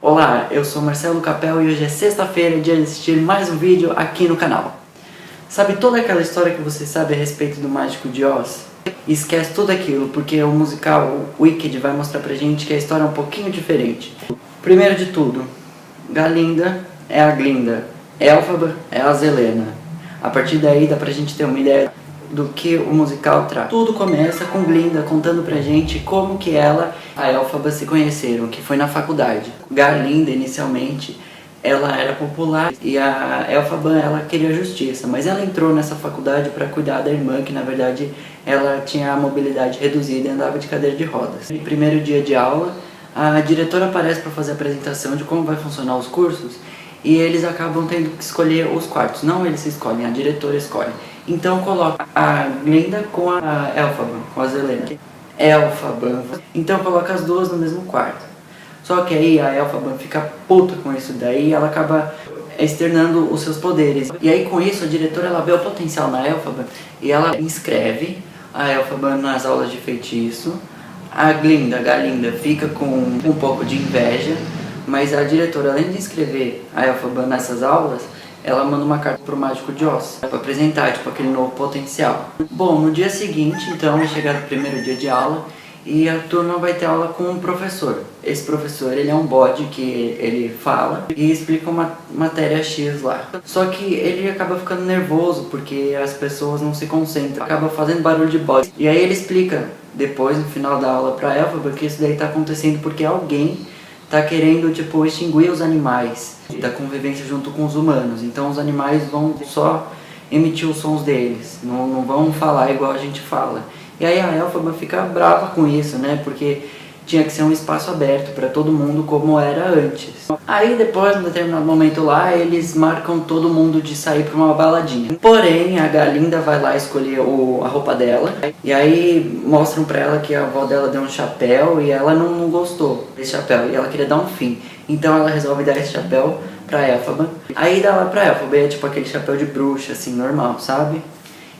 Olá, eu sou Marcelo Capel e hoje é sexta-feira, dia de assistir mais um vídeo aqui no canal. Sabe toda aquela história que você sabe a respeito do Mágico de Oz? Esquece tudo aquilo, porque o musical Wicked vai mostrar pra gente que a história é um pouquinho diferente. Primeiro de tudo, Galinda é a Glinda, Elphaba é a Zelena. A partir daí dá pra gente ter uma ideia do que o musical traz. Tudo começa com Glinda contando pra gente como que ela e a Elphaba se conheceram, que foi na faculdade. Galinda, inicialmente, ela era popular e a Elphaba, ela queria justiça, mas ela entrou nessa faculdade para cuidar da irmã, que na verdade ela tinha a mobilidade reduzida e andava de cadeira de rodas. No primeiro dia de aula, a diretora aparece para fazer a apresentação de como vai funcionar os cursos e eles acabam tendo que escolher os quartos. Não eles escolhem, a diretora escolhe. Então coloca a Glinda com a Elphaba, com a Zelena. Elphaba. Então coloca as duas no mesmo quarto. Só que aí a Elphaba fica puta com isso daí e ela acaba externando os seus poderes. E aí com isso a diretora ela vê o potencial na Elphaba e ela inscreve a Elphaba nas aulas de feitiço. A Glinda, a Galinda, fica com um pouco de inveja, mas a diretora, além de inscrever a Elphaba nessas aulas, ela manda uma carta pro Mágico de Oz para apresentar, tipo, aquele novo potencial. Bom, no dia seguinte, então, é chegado o primeiro dia de aula e a turma vai ter aula com um professor. Esse professor, ele é um bode que ele fala e explica uma matéria X lá. Só que ele acaba ficando nervoso porque as pessoas não se concentram, acaba fazendo barulho de bode. E aí ele explica depois, no final da aula, pra Elphaba que isso daí tá acontecendo porque alguém tá querendo, tipo, extinguir os animais da convivência junto com os humanos. Então os animais vão só emitir os sons deles, não vão falar igual a gente fala. E aí a Elphaba fica brava com isso, né? Porque tinha que ser um espaço aberto para todo mundo como era antes. Aí depois, num determinado momento lá, eles marcam todo mundo de sair para uma baladinha. Porém, a Galinda vai lá escolher a roupa dela. E aí mostram pra ela que a avó dela deu um chapéu e ela não gostou desse chapéu. E ela queria dar um fim. Então ela resolve dar esse chapéu pra Elphaba. Aí dá lá pra Elphaba, é tipo aquele chapéu de bruxa, assim, normal, sabe?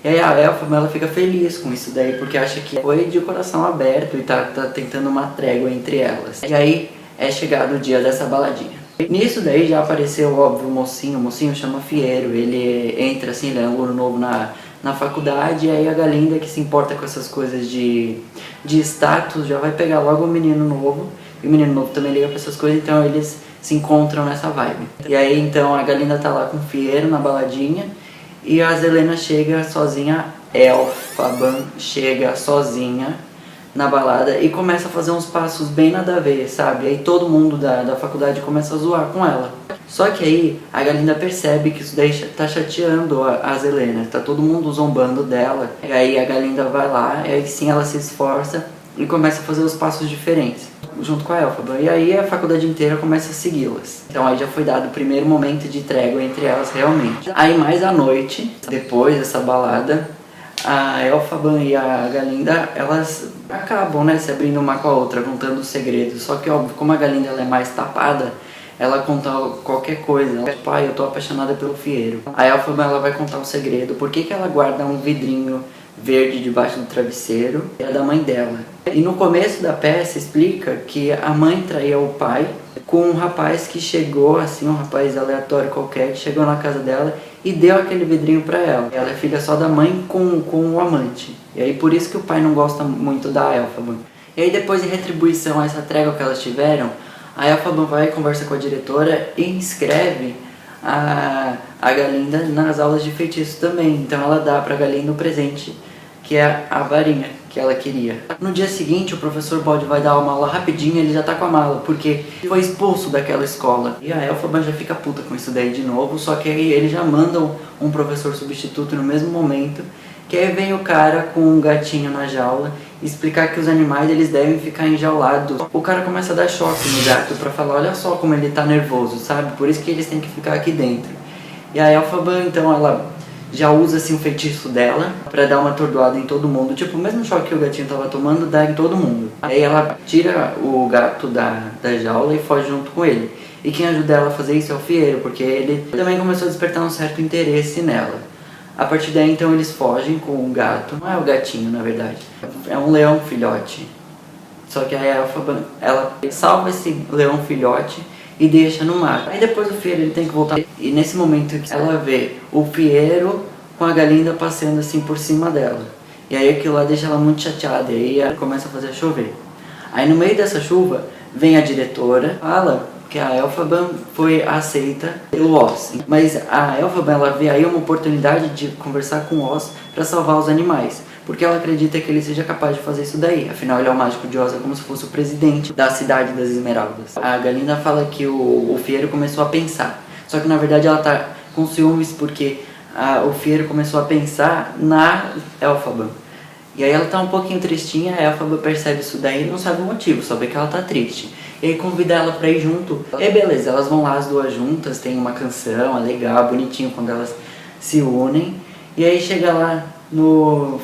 E aí a Elphaba, ela fica feliz com isso daí, porque acha que foi de coração aberto e tá tentando uma trégua entre elas. E aí é chegado o dia dessa baladinha. Nisso daí já apareceu, óbvio, o mocinho chama Fiero, ele entra assim, ele é um aluno novo na faculdade, e aí a Galinda, que se importa com essas coisas de status, já vai pegar logo o menino novo, e o menino novo também liga pra essas coisas, então eles se encontram nessa vibe. E aí então a Galinda tá lá com o Fiero na baladinha, e a Zelena chega sozinha, Elphaba chega sozinha na balada e começa a fazer uns passos bem nada a ver, sabe? Aí todo mundo da faculdade começa a zoar com ela. Só que aí a Galinda percebe que isso daí tá chateando a Zelena, tá todo mundo zombando dela. E aí a Galinda vai lá, e aí sim ela se esforça e começa a fazer os passos diferentes junto com a Elphaba. E aí a faculdade inteira começa a segui-las. Então aí já foi dado o primeiro momento de trégua entre elas realmente. Aí mais à noite, depois dessa balada, a Elphaba e a Galinda, elas acabam, né, se abrindo uma com a outra, contando os segredos. Só que óbvio, como a Galinda ela é mais tapada, ela conta qualquer coisa. Ela, tipo, eu tô apaixonada pelo Fiero. A Elphaba, ela vai contar um segredo. Por que ela guarda um vidrinho verde debaixo do travesseiro? É da mãe dela. E no começo da peça explica que a mãe traía o pai com um rapaz que chegou, assim, um rapaz aleatório qualquer, que chegou na casa dela e deu aquele vidrinho pra ela. Ela é filha só da mãe com o amante. E aí por isso que o pai não gosta muito da Elphaba. E aí depois, em retribuição a essa trégua que elas tiveram, a Elphaba vai e conversa com a diretora e inscreve a Galinda nas aulas de feitiço também. Então ela dá pra Galinda o presente, que é a varinha que ela queria. No dia seguinte, o professor Bode vai dar uma aula rapidinho e ele já tá com a mala, porque foi expulso daquela escola. E a Elphaba já fica puta com isso daí de novo, só que aí eles já mandam um professor substituto no mesmo momento, que aí vem o cara com um gatinho na jaula explicar que os animais eles devem ficar enjaulados. O cara começa a dar choque no gato pra falar, olha só como ele tá nervoso, sabe? Por isso que eles têm que ficar aqui dentro. E a Elphaba, então, ela já usa assim o feitiço dela pra dar uma atordoada em todo mundo. Tipo, o mesmo choque que o gatinho tava tomando, dá em todo mundo. Aí ela tira o gato da jaula e foge junto com ele. E quem ajuda ela a fazer isso é o Fiero, porque ele também começou a despertar um certo interesse nela. A partir daí, então, eles fogem com o gato. Não é o gatinho, na verdade. É um leão filhote. Só que a Elphaba, ela salva esse leão filhote e deixa no mar. Aí depois o Fiyero ele tem que voltar, e nesse momento ela vê o Fiyero com a Galinda passeando assim por cima dela. E aí aquilo lá deixa ela muito chateada, e aí ela começa a fazer chover. Aí no meio dessa chuva, vem a diretora, fala que a Elphaba foi aceita pelo Oz. Mas a Elphaba, ela vê aí uma oportunidade de conversar com o Oz para salvar os animais. Porque ela acredita que ele seja capaz de fazer isso daí. Afinal, ele é o mágico de Oz, é como se fosse o presidente da cidade das Esmeraldas. A Galinda fala que o Fiyero começou a pensar. Só que na verdade ela tá com ciúmes porque o Fiyero começou a pensar na Elphaba. E aí ela tá um pouquinho tristinha, a Elphaba percebe isso daí e não sabe o motivo, só vê que ela tá triste. E aí convida ela pra ir junto. E beleza, elas vão lá as duas juntas, tem uma canção, é legal, bonitinho quando elas se unem. E aí chega lá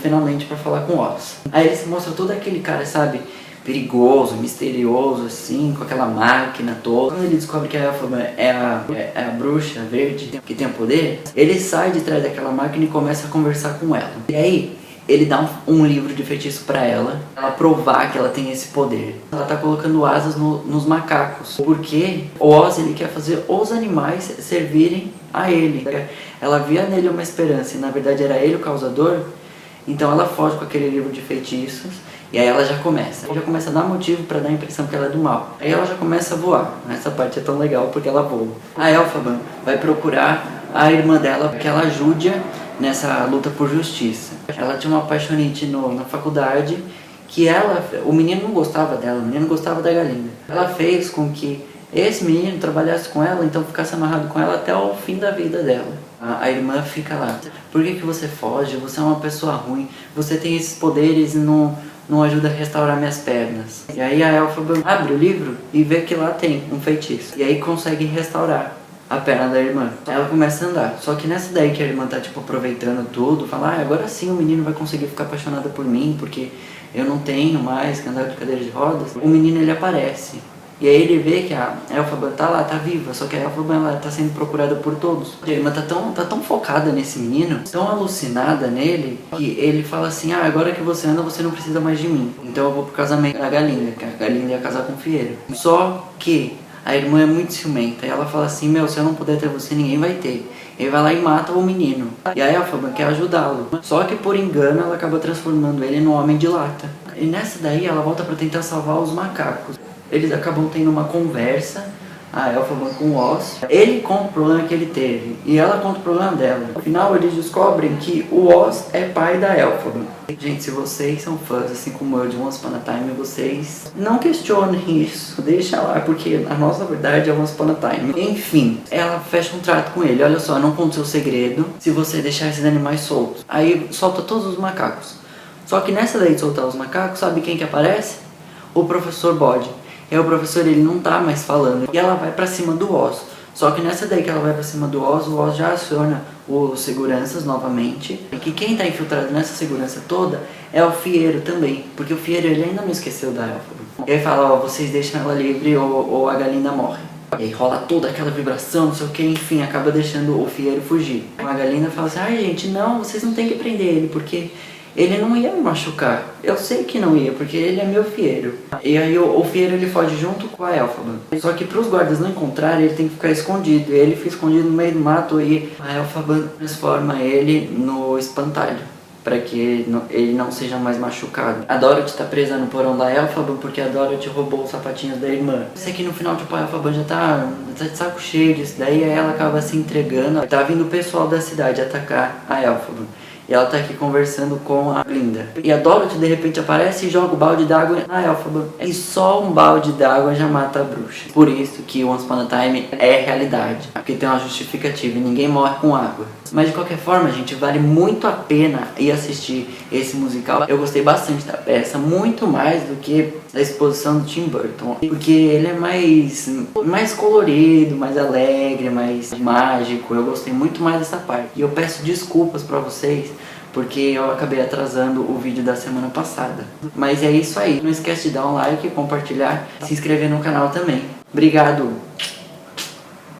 finalmente pra falar com o Oz. Aí ele se mostra todo aquele cara, sabe, perigoso, misterioso, assim, com aquela máquina toda. Quando ele descobre que a Elphaba é a bruxa verde que tem o poder, ele sai de trás daquela máquina e começa a conversar com ela. E aí ele dá um livro de feitiço pra ela provar que ela tem esse poder. Ela tá colocando asas nos macacos, porque o Oz ele quer fazer os animais servirem a ele. Ela via nele uma esperança e na verdade era ele o causador. Então ela foge com aquele livro de feitiços e aí ela já começa a dar motivo pra dar a impressão que ela é do mal. Aí ela já começa a voar. Essa parte é tão legal porque ela voa. A Elphaba vai procurar a irmã dela que ela ajude nessa luta por justiça. Ela tinha uma apaixonite na faculdade que o menino não gostava dela, o menino gostava da Galinda. Ela fez com que esse menino trabalhasse com ela, então ficasse amarrado com ela até o fim da vida dela. A irmã fica lá: por que você foge? Você é uma pessoa ruim, você tem esses poderes e não ajuda a restaurar minhas pernas. E aí a Elphaba abre o livro e vê que lá tem um feitiço. E aí consegue restaurar a perna da irmã. Ela começa a andar. Só que nessa daí que a irmã tá tipo aproveitando tudo, fala: agora sim o menino vai conseguir ficar apaixonado por mim, porque eu não tenho mais que andar de cadeira de rodas. O menino ele aparece. E aí ele vê que a Elphaba tá lá, tá viva, só que a Elphaba ela tá sendo procurada por todos. A irmã tá tão focada nesse menino, tão alucinada nele, que ele fala assim: agora que você anda, você não precisa mais de mim. Então eu vou pro casamento da Galinda, que a Galinda ia casar com o Fiyero. Só que a irmã é muito ciumenta e ela fala assim: se eu não puder ter você, ninguém vai ter. Ele vai lá e mata o menino. E a Elphaba quer ajudá-lo. Só que por engano ela acaba transformando ele num homem de lata. E nessa daí ela volta pra tentar salvar os macacos. Eles acabam tendo uma conversa, a Elphaba com o Oz. Ele conta o problema que ele teve e ela conta o problema dela. No final eles descobrem que o Oz é pai da Elphaba. Gente, se vocês são fãs, assim como eu, de Once Upon a Time, vocês não questionem isso, deixa lá, porque a nossa verdade é Once Upon a Time. Enfim, ela fecha um trato com ele: olha só, eu não conto seu segredo se você deixar esses animais soltos. Aí solta todos os macacos. Só que nessa daí de soltar os macacos, sabe quem que aparece? O professor Bode. E o professor ele não tá mais falando e ela vai pra cima do Oz. Só que nessa daí que ela vai pra cima do Oz, o Oz já aciona os seguranças novamente. E que quem tá infiltrado nessa segurança toda é o Fiyero também, porque o Fiyero ele ainda não esqueceu da Elphaba. E aí fala: vocês deixam ela livre ou a Galinda morre. E aí rola toda aquela vibração, não sei o que, enfim, acaba deixando o Fiyero fugir. A Galinda fala assim: gente, não, vocês não tem que prender ele, porque ele não ia me machucar. Eu sei que não ia, porque ele é meu Fiyero. E aí o Fiyero ele foge junto com a Elphaba. Só que para os guardas não encontrarem, ele tem que ficar escondido. E ele fica escondido no meio do mato e a Elphaba transforma ele no espantalho, para que ele não seja mais machucado. A Dorothy tá presa no porão da Elphaba porque a Dorothy roubou os sapatinhos da irmã. Sei que no final, tipo, a Elphaba já tá de saco cheio disso. Daí ela acaba se entregando. Tá vindo o pessoal da cidade atacar a Elphaba. E ela tá aqui conversando com a Glinda. E a Dorothy de repente aparece e joga o balde d'água na Elphaba. E só um balde d'água já mata a bruxa. Por isso que Once Upon a Time é realidade. Porque tem uma justificativa e ninguém morre com água. Mas de qualquer forma, gente, vale muito a pena ir assistir esse musical. Eu gostei bastante da peça, muito mais do que da exposição do Tim Burton. Porque ele é mais colorido, mais alegre, mais mágico. Eu gostei muito mais dessa parte. E eu peço desculpas pra vocês, porque eu acabei atrasando o vídeo da semana passada. Mas é isso aí. Não esquece de dar um like, compartilhar, se inscrever no canal também. Obrigado!